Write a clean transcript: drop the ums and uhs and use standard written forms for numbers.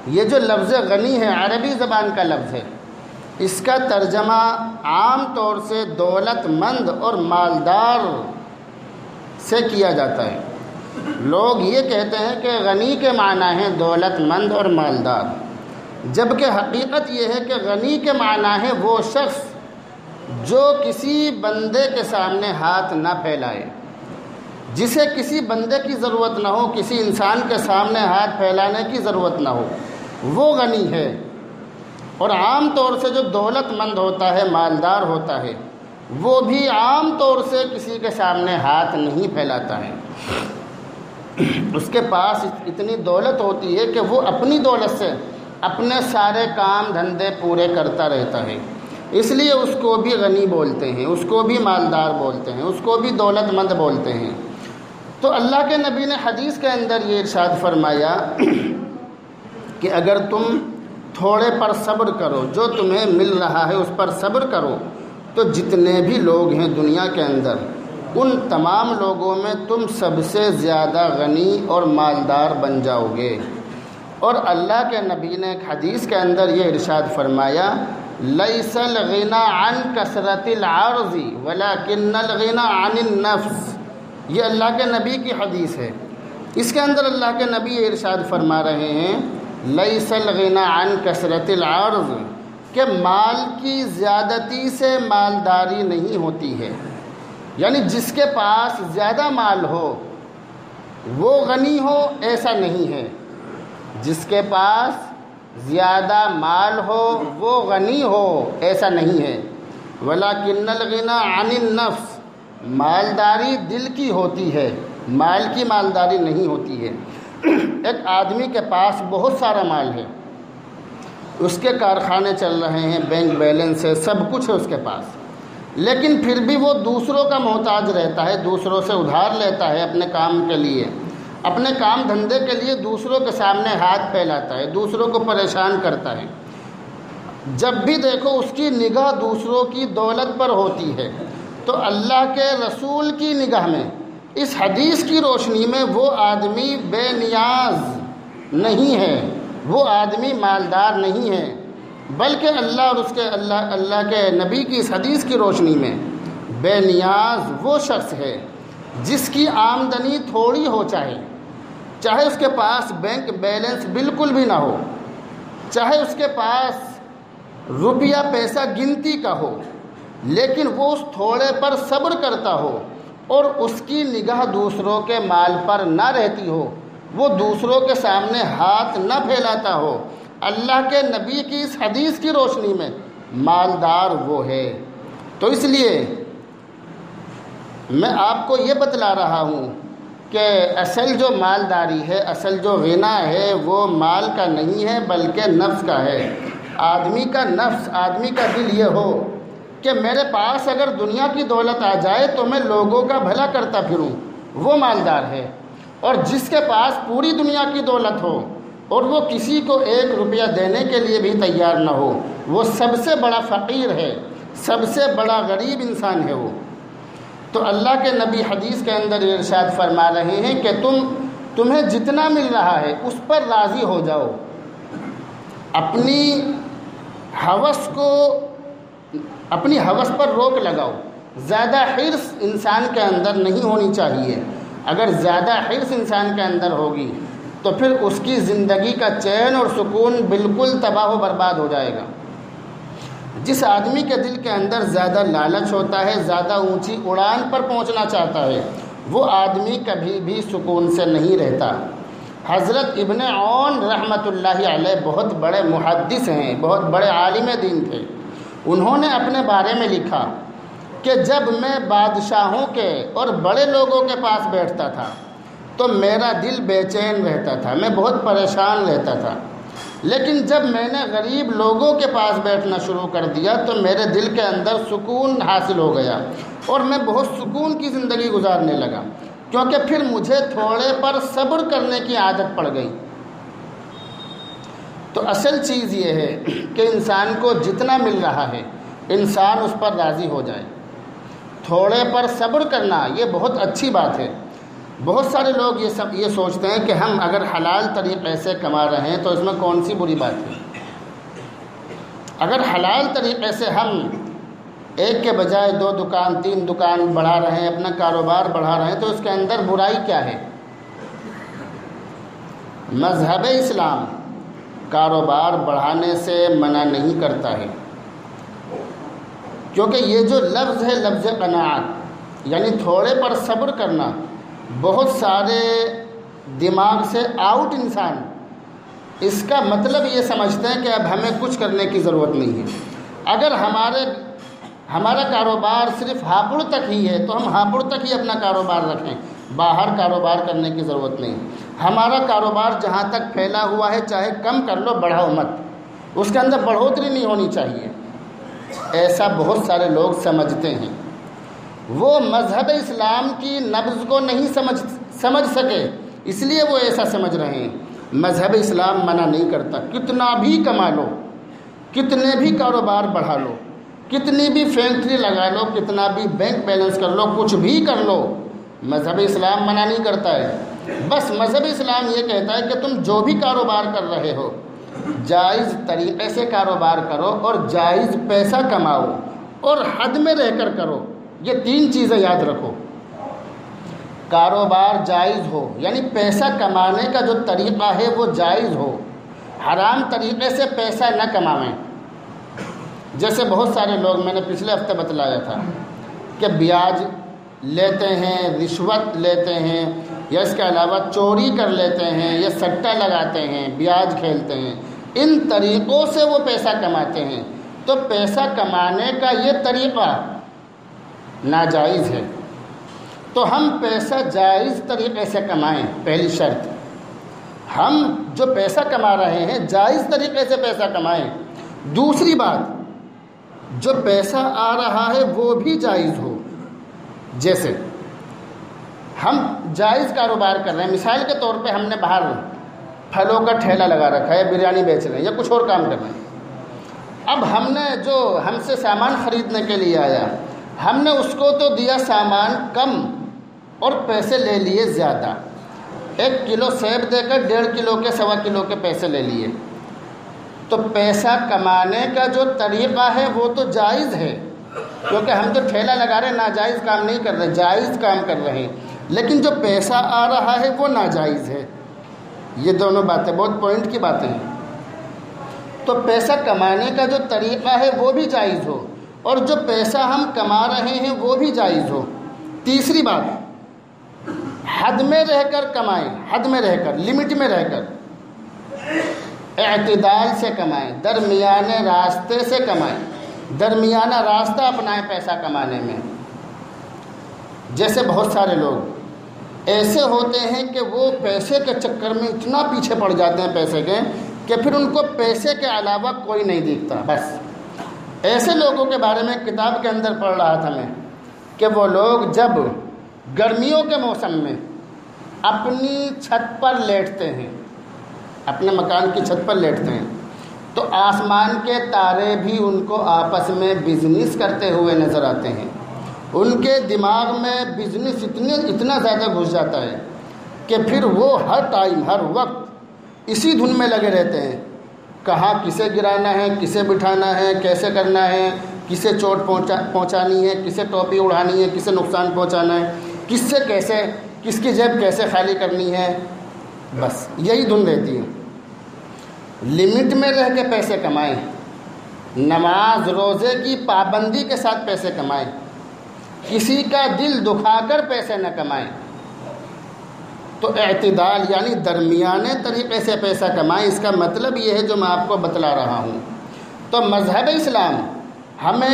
یہ جو لفظ غنی ہے عربی زبان کا لفظ ہے، اس کا ترجمہ عام طور سے دولت مند اور مالدار سے کیا جاتا ہے۔ لوگ یہ کہتے ہیں کہ غنی کے معنی ہے دولت مند اور مالدار، جبکہ حقیقت یہ ہے کہ غنی کے معنی ہے وہ شخص جو کسی بندے کے سامنے ہاتھ نہ پھیلائے، جسے کسی بندے کی ضرورت نہ ہو، کسی انسان کے سامنے ہاتھ پھیلانے کی ضرورت نہ ہو، وہ غنی ہے۔ اور عام طور سے جو دولت مند ہوتا ہے، مالدار ہوتا ہے، وہ بھی عام طور سے کسی کے سامنے ہاتھ نہیں پھیلاتا ہے۔ اس کے پاس اتنی دولت ہوتی ہے کہ وہ اپنی دولت سے اپنے سارے کام دھندے پورے کرتا رہتا ہے، اس لیے اس کو بھی غنی بولتے ہیں، اس کو بھی مالدار بولتے ہیں، اس کو بھی دولت مند بولتے ہیں۔ تو اللہ کے نبی نے حدیث کے اندر یہ ارشاد فرمایا کہ اگر تم تھوڑے پر صبر کرو، جو تمہیں مل رہا ہے اس پر صبر کرو، تو جتنے بھی لوگ ہیں دنیا کے اندر ان تمام لوگوں میں تم سب سے زیادہ غنی اور مالدار بن جاؤ گے۔ اور اللہ کے نبی نے ایک حدیث کے اندر یہ ارشاد فرمایا لیس الغنی عن کثرت العرض ولکن الغنی عن النفس، یہ اللہ کے نبی کی حدیث ہے۔ اس کے اندر اللہ کے نبی یہ ارشاد فرما رہے ہیں لیس الغنی عن کثرت العرض، کہ مال کی زیادتی سے مالداری نہیں ہوتی ہے، یعنی جس کے پاس زیادہ مال ہو وہ غنی ہو ایسا نہیں ہے، جس کے پاس زیادہ مال ہو وہ غنی ہو ایسا نہیں ہے۔ وَلَكِنَّ الْغِنَى عَنِ النَّفْسِ، مالداری دل کی ہوتی ہے، مال کی مالداری نہیں ہوتی ہے۔ ایک آدمی کے پاس بہت سارا مال ہے، اس کے کارخانے چل رہے ہیں، بینک بیلنس ہے، سب کچھ ہے اس کے پاس، لیکن پھر بھی وہ دوسروں کا محتاج رہتا ہے، دوسروں سے ادھار لیتا ہے اپنے کام کے لیے، اپنے کام دھندے کے لیے دوسروں کے سامنے ہاتھ پھیلاتا ہے، دوسروں کو پریشان کرتا ہے۔ جب بھی دیکھو اس کی نگاہ دوسروں کی دولت پر ہوتی ہے، تو اللہ کے رسول کی نگاہ میں اس حدیث کی روشنی میں وہ آدمی بے نیاز نہیں ہے، وہ آدمی مالدار نہیں ہے، بلکہ اللہ اور اس کے اللہ کے نبی کی اس حدیث کی روشنی میں بے نیاز وہ شخص ہے جس کی آمدنی تھوڑی ہو، چاہے اس کے پاس بینک بیلنس بالکل بھی نہ ہو، چاہے اس کے پاس روپیہ پیسہ گنتی کا ہو، لیکن وہ اس تھوڑے پر صبر کرتا ہو اور اس کی نگاہ دوسروں کے مال پر نہ رہتی ہو، وہ دوسروں کے سامنے ہاتھ نہ پھیلاتا ہو، اللہ کے نبی کی اس حدیث کی روشنی میں مالدار وہ ہے۔ تو اس لیے میں آپ کو یہ بتلا رہا ہوں کہ اصل جو مالداری ہے، اصل جو غنا ہے، وہ مال کا نہیں ہے بلکہ نفس کا ہے۔ آدمی کا نفس، آدمی کا دل یہ ہو کہ میرے پاس اگر دنیا کی دولت آ جائے تو میں لوگوں کا بھلا کرتا پھروں، وہ مالدار ہے۔ اور جس کے پاس پوری دنیا کی دولت ہو اور وہ کسی کو 1 روپیہ دینے کے لیے بھی تیار نہ ہو، وہ سب سے بڑا فقیر ہے، سب سے بڑا غریب انسان ہے وہ۔ تو اللہ کے نبی حدیث کے اندر ارشاد فرما رہے ہیں کہ تمہیں جتنا مل رہا ہے اس پر راضی ہو جاؤ، اپنی ہوس پر روک لگاؤ، زیادہ حرص انسان کے اندر نہیں ہونی چاہیے۔ اگر زیادہ حرص انسان کے اندر ہوگی تو پھر اس کی زندگی کا چین اور سکون بالکل تباہ و برباد ہو جائے گا۔ جس آدمی کے دل کے اندر زیادہ لالچ ہوتا ہے، زیادہ اونچی اڑان پر پہنچنا چاہتا ہے، وہ آدمی کبھی بھی سکون سے نہیں رہتا۔ حضرت ابن عون رحمۃ اللہ علیہ بہت بڑے محدث ہیں، بہت بڑے عالم دین تھے۔ انہوں نے اپنے بارے میں لکھا کہ جب میں بادشاہوں کے اور بڑے لوگوں کے پاس بیٹھتا تھا تو میرا دل بے چین رہتا تھا، میں بہت پریشان رہتا تھا، لیکن جب میں نے غریب لوگوں کے پاس بیٹھنا شروع کر دیا تو میرے دل کے اندر سکون حاصل ہو گیا اور میں بہت سکون کی زندگی گزارنے لگا، کیونکہ پھر مجھے تھوڑے پر صبر کرنے کی عادت پڑ گئی۔ تو اصل چیز یہ ہے کہ انسان کو جتنا مل رہا ہے انسان اس پر راضی ہو جائے۔ تھوڑے پر صبر کرنا یہ بہت اچھی بات ہے، بہت سارے لوگ یہ سوچتے ہیں کہ ہم اگر حلال طریقے سے کما رہے ہیں تو اس میں کون سی بری بات ہے؟ اگر حلال طریقے سے ہم ایک کے بجائے 2 دکان 3 دکان بڑھا رہے ہیں، اپنا کاروبار بڑھا رہے ہیں، تو اس کے اندر برائی کیا ہے؟ مذہب اسلام کاروبار بڑھانے سے منع نہیں کرتا ہے، کیونکہ یہ جو لفظ ہے لفظ قناعت، یعنی تھوڑے پر صبر کرنا، بہت سارے دماغ سے آؤٹ انسان اس کا مطلب یہ سمجھتے ہیں کہ اب ہمیں کچھ کرنے کی ضرورت نہیں ہے۔ اگر ہمارا کاروبار صرف ہاپوڑ تک ہی ہے تو ہم ہاپوڑ تک ہی اپنا کاروبار رکھیں، باہر کاروبار کرنے کی ضرورت نہیں۔ ہمارا کاروبار جہاں تک پھیلا ہوا ہے چاہے کم کر لو، بڑھاؤ مت، اس کے اندر بڑھوتری نہیں ہونی چاہیے۔ ایسا بہت سارے لوگ سمجھتے ہیں، وہ مذہب اسلام کی نبض کو نہیں سمجھ سکے، اس لیے وہ ایسا سمجھ رہے ہیں۔ مذہب اسلام منع نہیں کرتا، کتنا بھی کما لو، کتنے بھی کاروبار بڑھا لو، کتنی بھی فیکٹری لگا لو، کتنا بھی بینک بیلنس کر لو، کچھ بھی کر لو، مذہب اسلام منع نہیں کرتا ہے۔ بس مذہب اسلام یہ کہتا ہے کہ تم جو بھی کاروبار کر رہے ہو جائز طریقے سے کاروبار کرو اور جائز پیسہ کماؤ اور حد میں رہ کر کرو۔ یہ 3 چیزیں یاد رکھو، کاروبار جائز ہو یعنی پیسہ کمانے کا جو طریقہ ہے وہ جائز ہو، حرام طریقے سے پیسہ نہ کمائیں۔ جیسے بہت سارے لوگ، میں نے پچھلے ہفتے بتلایا تھا کہ بیاج لیتے ہیں، رشوت لیتے ہیں، یا اس کے علاوہ چوری کر لیتے ہیں، یا سٹہ لگاتے ہیں، بیاج کھیلتے ہیں، ان طریقوں سے وہ پیسہ کماتے ہیں۔ تو پیسہ کمانے کا یہ طریقہ ناجائز ہے، تو ہم پیسہ جائز طریقے سے کمائیں۔ پہلی شرط، ہم جو پیسہ کما رہے ہیں جائز طریقے سے پیسہ کمائیں۔ دوسری بات، جو پیسہ آ رہا ہے وہ بھی جائز ہو۔ جیسے ہم جائز کاروبار کر رہے ہیں، مثال کے طور پہ ہم نے باہر پھلوں کا ٹھیلا لگا رکھا ہے، بریانی بیچ رہے ہیں یا کچھ اور کام کر رہے ہیں۔ اب ہم نے جو ہم سے سامان خریدنے کے لیے آیا، ہم نے اس کو تو دیا سامان کم اور پیسے لے لیے زیادہ، 1 کلو سیب دے کر 1.5 کلو کے 1.25 کلو کے پیسے لے لیے۔ تو پیسہ کمانے کا جو طریقہ ہے وہ تو جائز ہے، کیونکہ ہم جو ٹھیلا لگا رہے ہیں ناجائز کام نہیں کر رہے، جائز کام کر رہے ہیں، لیکن جو پیسہ آ رہا ہے وہ ناجائز ہے۔ یہ دونوں باتیں بہت پوائنٹ کی باتیں ہیں۔ تو پیسہ کمانے کا جو طریقہ ہے وہ بھی جائز ہو، اور جو پیسہ ہم کما رہے ہیں وہ بھی جائز ہو۔ تیسری بات، حد میں رہ کر کمائیں، حد میں رہ کر، لمٹ میں رہ کر، اعتدال سے کمائیں، درمیانے راستے سے کمائیں، درمیانہ راستہ اپنائیں پیسہ کمانے میں۔ جیسے بہت سارے لوگ ایسے ہوتے ہیں کہ وہ پیسے کے چکر میں اتنا پیچھے پڑ جاتے ہیں پیسے کے کہ پھر ان کو پیسے کے علاوہ کوئی نہیں دکھتا۔ بس ایسے لوگوں کے بارے میں کتاب کے اندر پڑھ رہا تھا میں کہ وہ لوگ جب گرمیوں کے موسم میں اپنی چھت پر لیٹتے ہیں، اپنے مکان کی چھت پر لیٹتے ہیں، تو آسمان کے تارے بھی ان کو آپس میں بزنس کرتے ہوئے نظر آتے ہیں۔ ان کے دماغ میں بزنس اتنا زیادہ گھس جاتا ہے کہ پھر وہ ہر ٹائم ہر وقت اسی دھن میں لگے رہتے ہیں، کہاں کسے گرانا ہے، کسے بٹھانا ہے، کیسے کرنا ہے، کسے چوٹ پہنچانی ہے، کسے ٹوپی اڑانی ہے، کسے نقصان پہنچانا ہے، کس سے کیسے، کس کی جیب کیسے خالی کرنی ہے، بس یہی دھن رہتی ہے۔ لمٹ میں رہ کے پیسے کمائیں، نماز روزے کی پابندی کے ساتھ پیسے کمائیں، کسی کا دل دکھا کر پیسے نہ کمائیں۔ تو اعتدال یعنی درمیانے طریقے سے پیسہ کمائیں، اس کا مطلب یہ ہے جو میں آپ کو بتلا رہا ہوں۔ تو مذہب اسلام ہمیں